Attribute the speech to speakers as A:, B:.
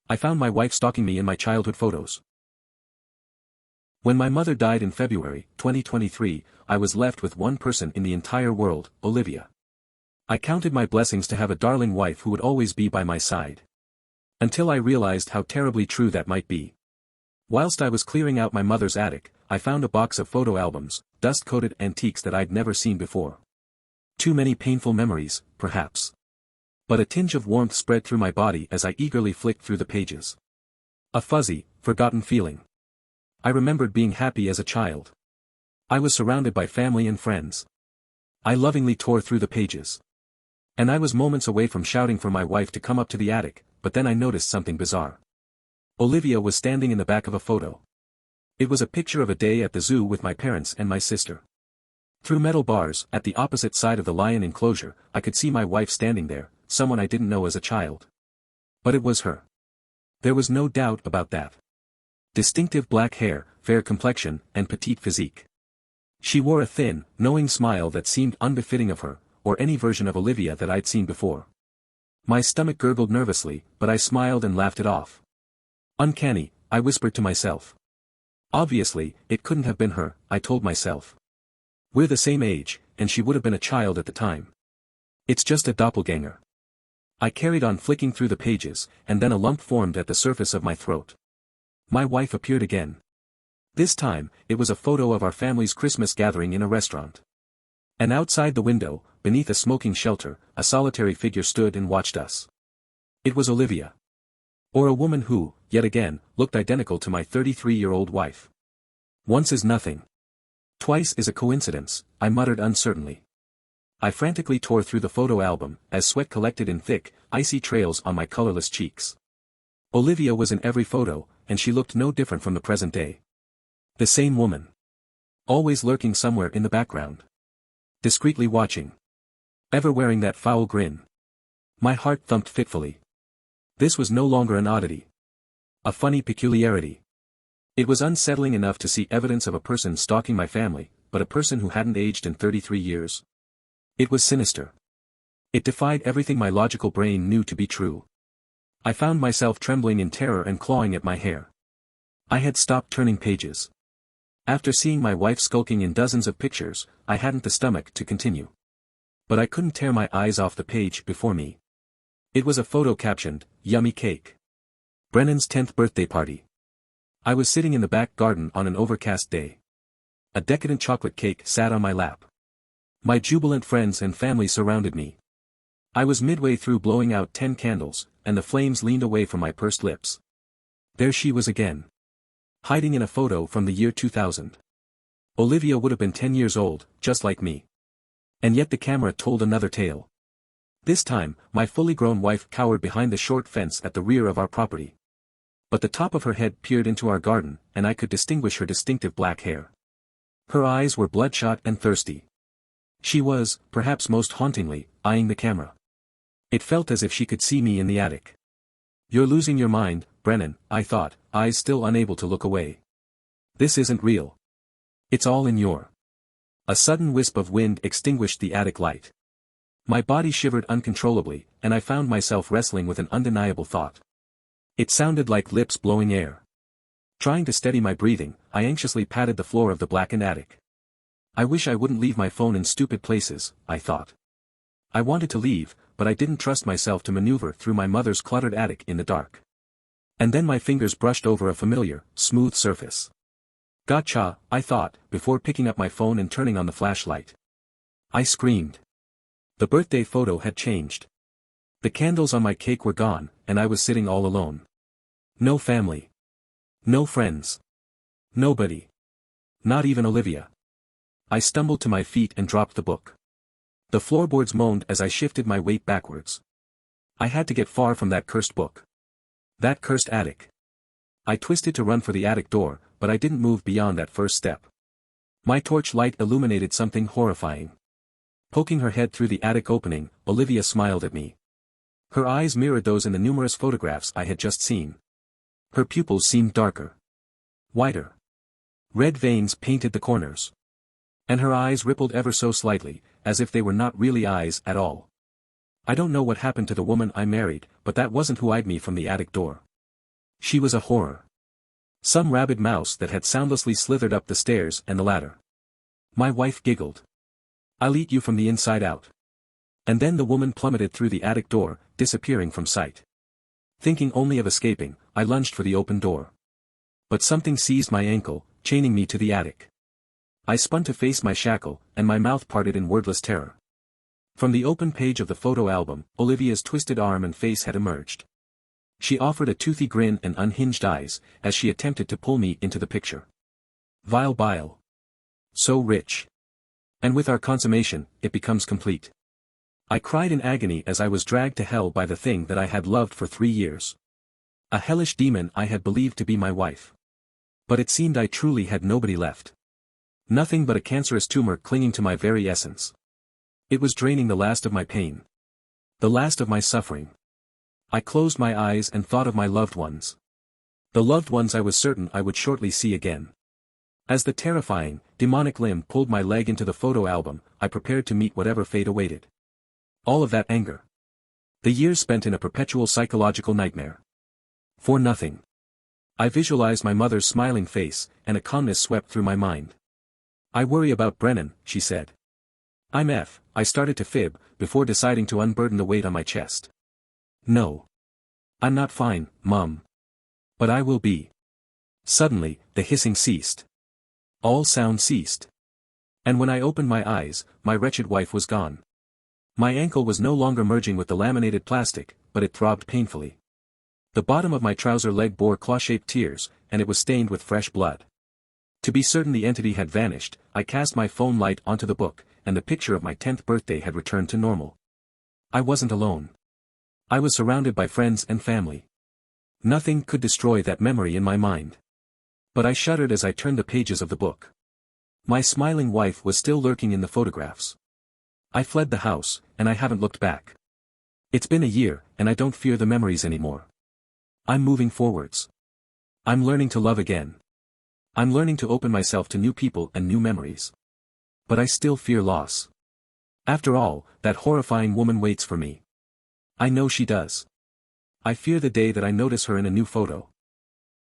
A: I found my wife stalking me in my childhood photos. When my mother died in February 2023, I was left with one person in the entire world, Olivia. I counted my blessings to have a darling wife who would always be by my side. Until I realized how terribly true that might be. Whilst I was clearing out my mother's attic, I found a box of photo albums, dust-coated antiques that I'd never seen before. Too many painful memories, perhaps. But a tinge of warmth spread through my body as I eagerly flicked through the pages. A fuzzy, forgotten feeling. I remembered being happy as a child. I was surrounded by family and friends. I lovingly tore through the pages. And I was moments away from shouting for my wife to come up to the attic, but then I noticed something bizarre. Olivia was standing in the back of a photo. It was a picture of a day at the zoo with my parents and my sister. Through metal bars, at the opposite side of the lion enclosure, I could see my wife standing there, someone I didn't know as a child. But it was her. There was no doubt about that. Distinctive black hair, fair complexion, and petite physique. She wore a thin, knowing smile that seemed unbefitting of her, or any version of Olivia that I'd seen before. My stomach gurgled nervously, but I smiled and laughed it off. Uncanny, I whispered to myself. Obviously, it couldn't have been her, I told myself. We're the same age, and she would have been a child at the time. It's just a doppelganger. I carried on flicking through the pages, and then a lump formed at the surface of my throat. My wife appeared again. This time, it was a photo of our family's Christmas gathering in a restaurant. And outside the window, beneath a smoking shelter, a solitary figure stood and watched us. It was Olivia. Or a woman who, yet again, looked identical to my 33-year-old wife. Once is nothing. Twice is a coincidence, I muttered uncertainly. I frantically tore through the photo album, as sweat collected in thick, icy trails on my colorless cheeks. Olivia was in every photo, and she looked no different from the present day. The same woman. Always lurking somewhere in the background. Discreetly watching. Ever wearing that foul grin. My heart thumped fitfully. This was no longer an oddity. A funny peculiarity. It was unsettling enough to see evidence of a person stalking my family, but a person who hadn't aged in 33 years. It was sinister. It defied everything my logical brain knew to be true. I found myself trembling in terror and clawing at my hair. I had stopped turning pages. After seeing my wife skulking in dozens of pictures, I hadn't the stomach to continue. But I couldn't tear my eyes off the page before me. It was a photo captioned, "Yummy Cake. Brennan's 10th birthday party." I was sitting in the back garden on an overcast day. A decadent chocolate cake sat on my lap. My jubilant friends and family surrounded me. I was midway through blowing out 10 candles, and the flames leaned away from my pursed lips. There she was again. Hiding in a photo from the year 2000. Olivia would have been 10 years old, just like me. And yet the camera told another tale. This time, my fully grown wife cowered behind the short fence at the rear of our property. But the top of her head peered into our garden, and I could distinguish her distinctive black hair. Her eyes were bloodshot and thirsty. She was, perhaps most hauntingly, eyeing the camera. It felt as if she could see me in the attic. "You're losing your mind, Brennan," I thought, eyes still unable to look away. "This isn't real. It's all in your..." A sudden wisp of wind extinguished the attic light. My body shivered uncontrollably, and I found myself wrestling with an undeniable thought. It sounded like lips blowing air. Trying to steady my breathing, I anxiously patted the floor of the blackened attic. I wish I wouldn't leave my phone in stupid places, I thought. I wanted to leave, but I didn't trust myself to maneuver through my mother's cluttered attic in the dark. And then my fingers brushed over a familiar, smooth surface. Gotcha, I thought, before picking up my phone and turning on the flashlight. I screamed. The birthday photo had changed. The candles on my cake were gone, and I was sitting all alone. No family. No friends. Nobody. Not even Olivia. I stumbled to my feet and dropped the book. The floorboards moaned as I shifted my weight backwards. I had to get far from that cursed book. That cursed attic. I twisted to run for the attic door, but I didn't move beyond that first step. My torch light illuminated something horrifying. Poking her head through the attic opening, Olivia smiled at me. Her eyes mirrored those in the numerous photographs I had just seen. Her pupils seemed darker. Whiter. Red veins painted the corners. And her eyes rippled ever so slightly, as if they were not really eyes at all. I don't know what happened to the woman I married, but that wasn't who eyed me from the attic door. She was a horror. Some rabid mouse that had soundlessly slithered up the stairs and the ladder. My wife giggled. "I'll eat you from the inside out." And then the woman plummeted through the attic door, disappearing from sight. Thinking only of escaping, I lunged for the open door. But something seized my ankle, chaining me to the attic. I spun to face my shackle, and my mouth parted in wordless terror. From the open page of the photo album, Olivia's twisted arm and face had emerged. She offered a toothy grin and unhinged eyes, as she attempted to pull me into the picture. Vile bile. So rich. And with our consummation, it becomes complete. I cried in agony as I was dragged to hell by the thing that I had loved for 3 years. A hellish demon I had believed to be my wife. But it seemed I truly had nobody left. Nothing but a cancerous tumor clinging to my very essence. It was draining the last of my pain. The last of my suffering. I closed my eyes and thought of my loved ones. The loved ones I was certain I would shortly see again. As the terrifying, demonic limb pulled my leg into the photo album, I prepared to meet whatever fate awaited. All of that anger. The years spent in a perpetual psychological nightmare. For nothing. I visualized my mother's smiling face, and a calmness swept through my mind. "I worry about Brennan," she said. I started to fib, before deciding to unburden the weight on my chest. "No. I'm not fine, Mum. But I will be." Suddenly, the hissing ceased. All sound ceased. And when I opened my eyes, my wretched wife was gone. My ankle was no longer merging with the laminated plastic, but it throbbed painfully. The bottom of my trouser leg bore claw-shaped tears, and it was stained with fresh blood. To be certain the entity had vanished, I cast my phone light onto the book, and the picture of my 10th birthday had returned to normal. I wasn't alone. I was surrounded by friends and family. Nothing could destroy that memory in my mind. But I shuddered as I turned the pages of the book. My smiling wife was still lurking in the photographs. I fled the house, and I haven't looked back. It's been a year, and I don't fear the memories anymore. I'm moving forwards. I'm learning to love again. I'm learning to open myself to new people and new memories. But I still fear loss. After all, that horrifying woman waits for me. I know she does. I fear the day that I notice her in a new photo.